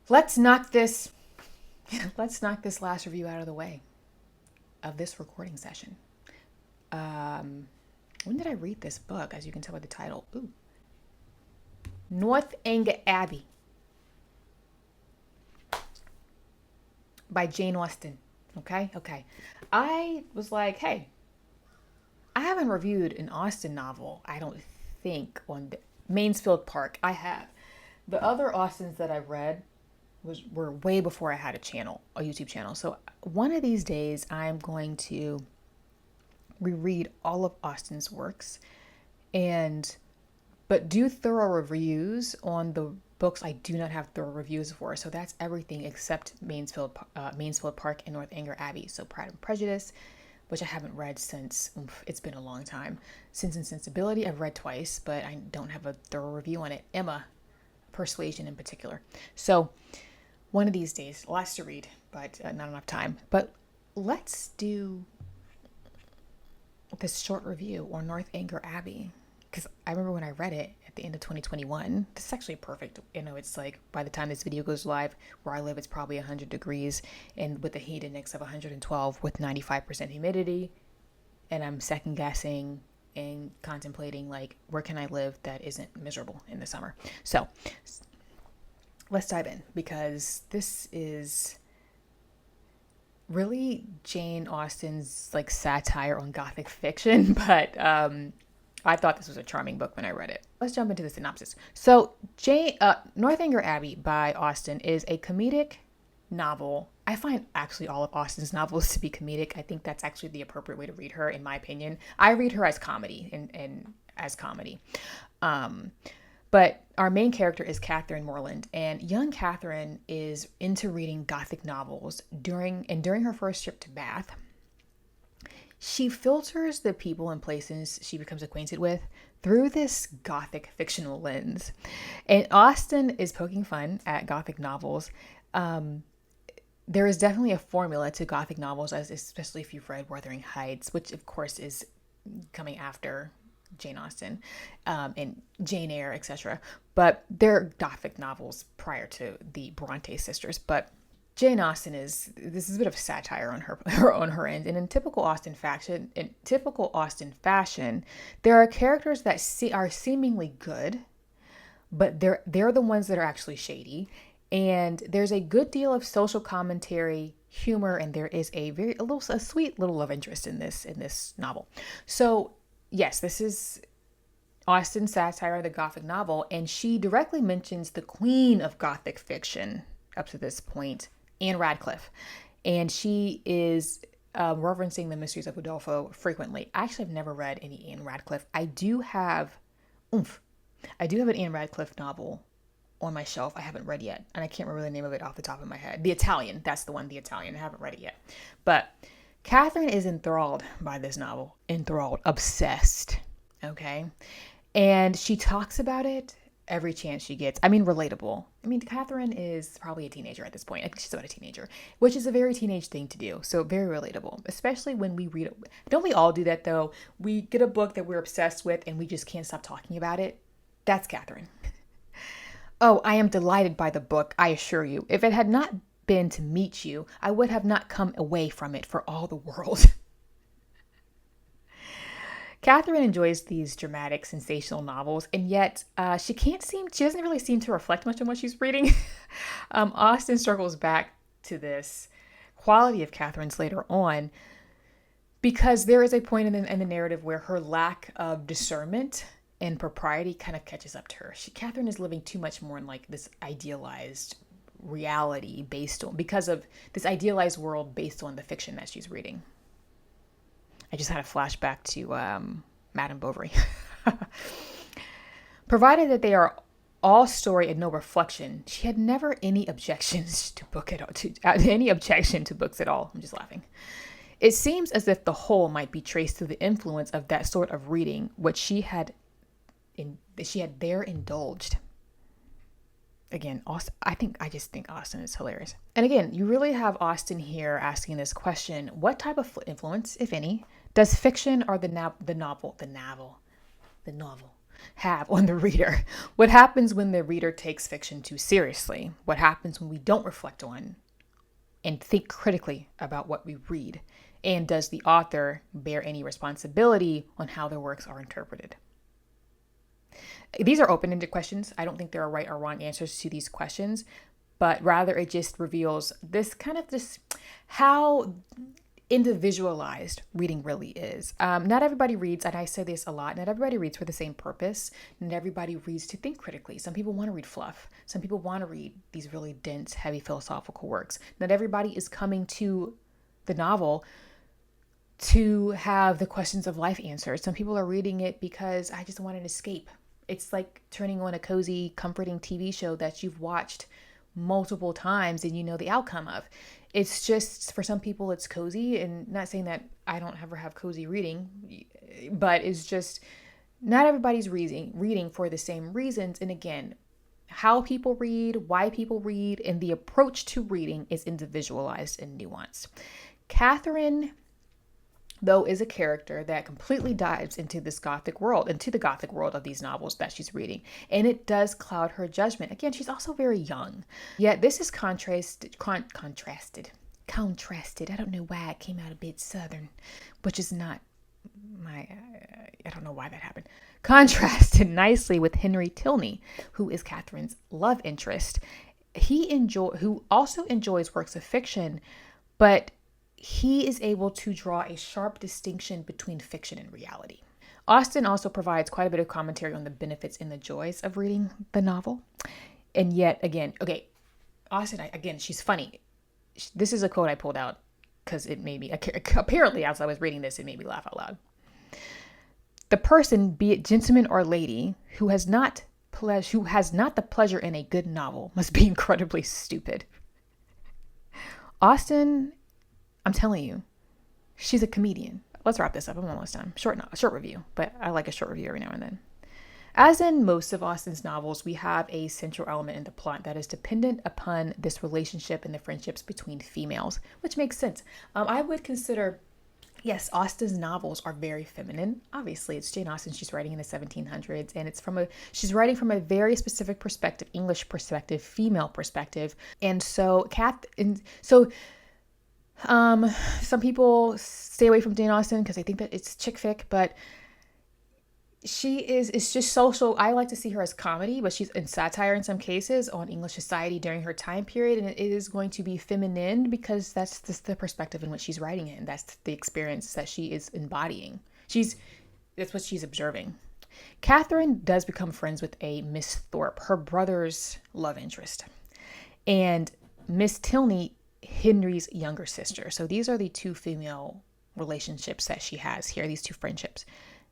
let's knock this let's knock this last review out of the way of this recording session. When did I read this book? As you can tell by the title. Ooh. Northanger Abbey by Jane Austen. Okay. I was like, hey, I haven't reviewed an Austen novel, I don't think, on Mansfield Park. I have. The other Austens that I've read were way before I had a YouTube channel. So one of these days I'm going to reread all of Austen's works and but do thorough reviews on the books I do not have thorough reviews for. So that's everything except Mansfield Park and Northanger Abbey. So Pride and Prejudice, which I haven't read since, it's been a long time. Sense and Sensibility, I've read twice, but I don't have a thorough review on it. Emma, Persuasion in particular. So one of these days, lots to read, but not enough time. But let's do this short review on Northanger Abbey. Because I remember when I read it at the end of 2021, this is actually perfect. It's like by the time this video goes live, where I live, it's probably 100 degrees and with a heat index of 112 with 95% humidity. And I'm second guessing and contemplating, like, where can I live that isn't miserable in the summer? So let's dive in, because this is really Jane Austen's like satire on Gothic fiction, but I thought this was a charming book when I read it. Let's jump into the synopsis. So, Northanger Abbey by Austen is a comedic novel. I find actually all of Austen's novels to be comedic. I think that's actually the appropriate way to read her, in my opinion. I read her as comedy and as comedy. But our main character is Catherine Morland, and young Catherine is into reading Gothic novels during her first trip to Bath. She filters the people and places she becomes acquainted with through this Gothic fictional lens. And Austen is poking fun at Gothic novels. There is definitely a formula to Gothic novels, especially if you've read Wuthering Heights, which of course is coming after Jane Austen, and Jane Eyre, etc. But they're Gothic novels prior to the Bronte sisters. But Jane Austen this is a bit of satire on her end, and in typical Austen fashion, there are characters that are seemingly good, but they're the ones that are actually shady, and there's a good deal of social commentary, humor, and there is a sweet little love interest in this novel. So yes, this is Austen's satire of the Gothic novel, and she directly mentions the queen of Gothic fiction up to this point, Anne Radcliffe, and she is referencing the Mysteries of Udolpho frequently. I actually have never read any Anne Radcliffe. I do have an Anne Radcliffe novel on my shelf I haven't read yet, and I can't remember the name of it off the top of my head. The Italian, that's the one, The Italian. I haven't read it yet. But Catherine is enthralled by this novel. Obsessed, okay? And she talks about it every chance she gets. I mean, relatable. I mean, Catherine is probably a teenager at this point. I think she's about a teenager, which is a very teenage thing to do. So very relatable, especially when we read it. Don't we all do that, though? We get a book that we're obsessed with and we just can't stop talking about it. That's Catherine. Oh, I am delighted by the book, I assure you. If it had not been to meet you, I would have not come away from it for all the world. Catherine enjoys these dramatic, sensational novels, and yet she doesn't really seem to reflect much on what she's reading. Austen circles back to this quality of Catherine's later on, because there is a point in the narrative where her lack of discernment and propriety kind of catches up to her. Catherine is living too much more in like this idealized reality because of this idealized world based on the fiction that she's reading. I just had a flashback to Madame Bovary. Provided that they are all story and no reflection, she had never any objections to books at all. I'm just laughing. It seems as if the whole might be traced to the influence of that sort of reading, which she had there indulged. Again, Austen, I just think Austen is hilarious. And again, you really have Austen here asking this question: what type of influence, if any, does fiction or the novel have on the reader? What happens when the reader takes fiction too seriously? What happens when we don't reflect on and think critically about what we read? And does the author bear any responsibility on how their works are interpreted? These are open-ended questions. I don't think there are right or wrong answers to these questions, but rather it just reveals this how individualized reading really is. Not everybody reads, and I say this a lot, not everybody reads for the same purpose. Not everybody reads to think critically. Some people want to read fluff. Some people want to read these really dense, heavy philosophical works. Not everybody is coming to the novel to have the questions of life answered. Some people are reading it because I just want an escape. It's like turning on a cozy, comforting TV show that you've watched multiple times and you know the outcome of. It's just, for some people, it's cozy, and not saying that I don't ever have cozy reading, but it's just not everybody's reading for the same reasons. And again, how people read, why people read, and the approach to reading is individualized and nuanced. Catherine, though, is a character that completely dives into the Gothic world of these novels that she's reading. And it does cloud her judgment. Again, she's also very young. Yet this is contrasted. I don't know why it came out a bit Southern, which is not I don't know why that happened. Contrasted nicely with Henry Tilney, who is Catherine's love interest. Who also enjoys works of fiction, but he is able to draw a sharp distinction between fiction and reality. Austen also provides quite a bit of commentary on the benefits and the joys of reading the novel. And yet again, Austen, she's funny. This is a quote I pulled out because it made me, apparently as I was reading this, it made me laugh out loud. The person, be it gentleman or lady, who has not the pleasure in a good novel must be incredibly stupid. Austen, I'm telling you, she's a comedian. Let's wrap this up. I'm almost done. Short review, but I like a short review every now and then. As in most of Austen's novels, we have a central element in the plot that is dependent upon this relationship and the friendships between females, which makes sense. I would consider, yes, Austen's novels are very feminine. Obviously, it's Jane Austen. She's writing in the 1700s, and she's writing from a very specific perspective, English perspective, female perspective. And so, some people stay away from Jane Austen because they think that it's chick fic, but it's just social. I like to see her as comedy, but she's in satire in some cases on English society during her time period. And it is going to be feminine because that's the perspective in which she's writing it. And that's the experience that she is embodying. That's what she's observing. Catherine does become friends with a Miss Thorpe, her brother's love interest, and Miss Tilney, Henry's younger sister. So these are the two female relationships that she has here, these two friendships.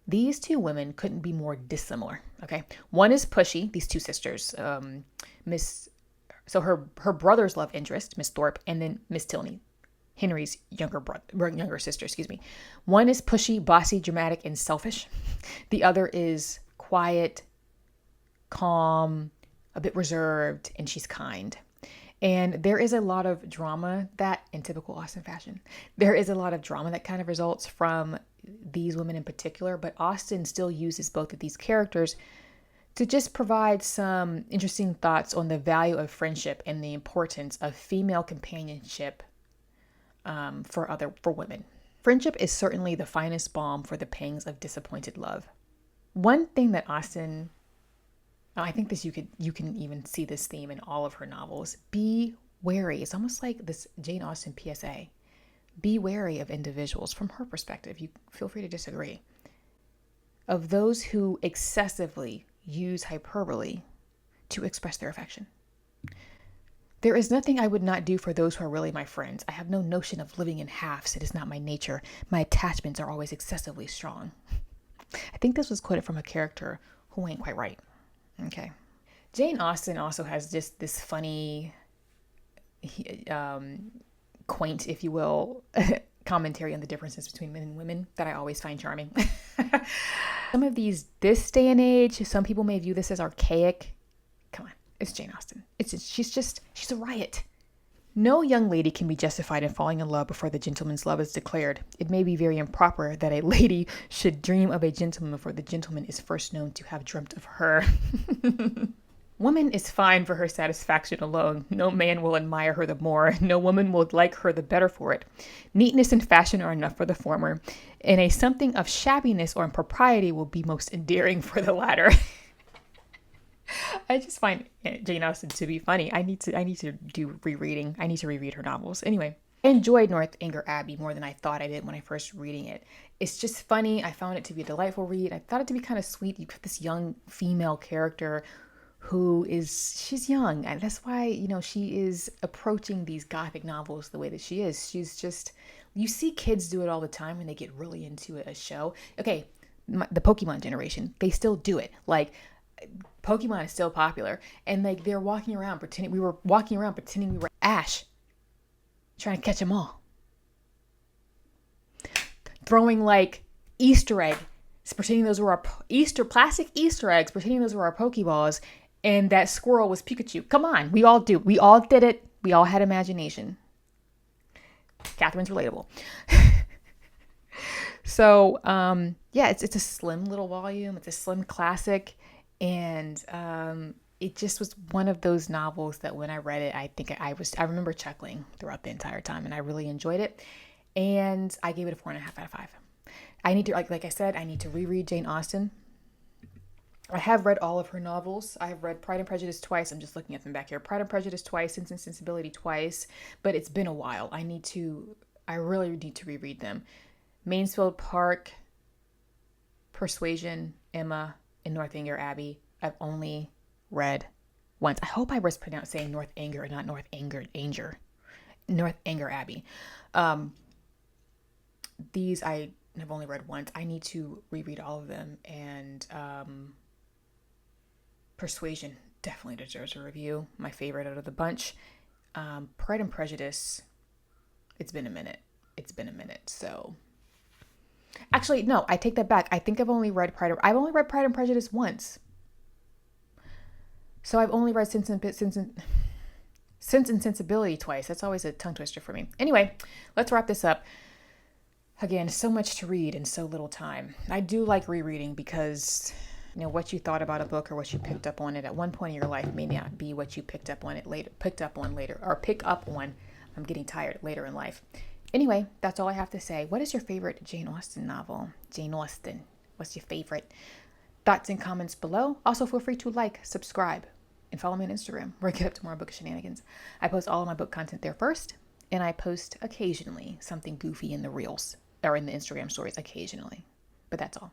These two women couldn't be more dissimilar, okay? One is pushy, these two sisters, her brother's love interest, Miss Thorpe, and then Miss Tilney, Henry's younger sister, One is pushy, bossy, dramatic, and selfish. The other is quiet, calm, a bit reserved, and she's kind. And there is a lot of drama that, in typical Austen fashion, there is a lot of drama that kind of results from these women in particular, but Austen still uses both of these characters to just provide some interesting thoughts on the value of friendship and the importance of female companionship for women. Friendship is certainly the finest balm for the pangs of disappointed love. One thing that Austen, I think this you can even see this theme in all of her novels. Be wary. It's almost like this Jane Austen PSA. Be wary of individuals from her perspective. You feel free to disagree. Of those who excessively use hyperbole to express their affection. There is nothing I would not do for those who are really my friends. I have no notion of living in halves. It is not my nature. My attachments are always excessively strong. I think this was quoted from a character who ain't quite right. Okay. Jane Austen also has just this funny, quaint, if you will, commentary on the differences between men and women that I always find charming. Some of this day and age, some people may view this as archaic. Come on, it's Jane Austen. She's a riot. No young lady can be justified in falling in love before the gentleman's love is declared. It may be very improper that a lady should dream of a gentleman before the gentleman is first known to have dreamt of her. Woman is fine for her satisfaction alone. No man will admire her the more. No woman will like her the better for it. Neatness and fashion are enough for the former, and a something of shabbiness or impropriety will be most endearing for the latter. I just find Jane Austen to be funny. I need to do rereading. I need to reread her novels. Anyway, I enjoyed Northanger Abbey more than I thought I did when I first reading it. It's just funny. I found it to be a delightful read. I thought it to be kind of sweet. You put this young female character she's young, and that's why, she is approaching these gothic novels the way that she is. She's just, you see kids do it all the time when they get really into a show. Okay, the Pokemon generation, they still do it. Like, Pokemon is still popular, and like we were walking around pretending we were Ash, trying to catch them all, throwing like Easter egg, pretending those were our plastic Easter eggs, pretending those were our Pokeballs, and that squirrel was Pikachu. Come on, we all did it. We all had imagination. Catherine's relatable. So yeah, it's a slim little volume. It's a slim classic. And it just was one of those novels that when I read it, I remember chuckling throughout the entire time, and I really enjoyed it. And I gave it a 4.5 out of 5. I need to, like I said, I need to reread Jane Austen. I have read all of her novels. I have read Pride and Prejudice twice. I'm just looking at them back here. Pride and Prejudice twice, Sense and Sensibility twice, but it's been a while. I really need to reread them. Mansfield Park, Persuasion, Emma, and Northanger Abbey, I've only read once. I hope I was saying Northanger and not Northanger Abbey. These I have only read once. I need to reread all of them, and Persuasion definitely deserves a review. My favorite out of the bunch. Pride and Prejudice, it's been a minute. So actually, no, I take that back. I think I've only read Pride and Prejudice once. So I've only read Sense and Sensibility twice. That's always a tongue twister for me. Anyway, let's wrap this up. Again, so much to read in so little time. I do like rereading because, what you thought about a book or what you picked up on it at one point in your life may not be what you pick up on later. I'm getting tired later in life. Anyway, that's all I have to say. What is your favorite Jane Austen novel? Jane Austen, what's your favorite? Thoughts and comments below. Also, feel free to like, subscribe, and follow me on Instagram, where I get up to more book shenanigans. I post all of my book content there first, and I post occasionally something goofy in the reels or in the Instagram stories occasionally. But that's all.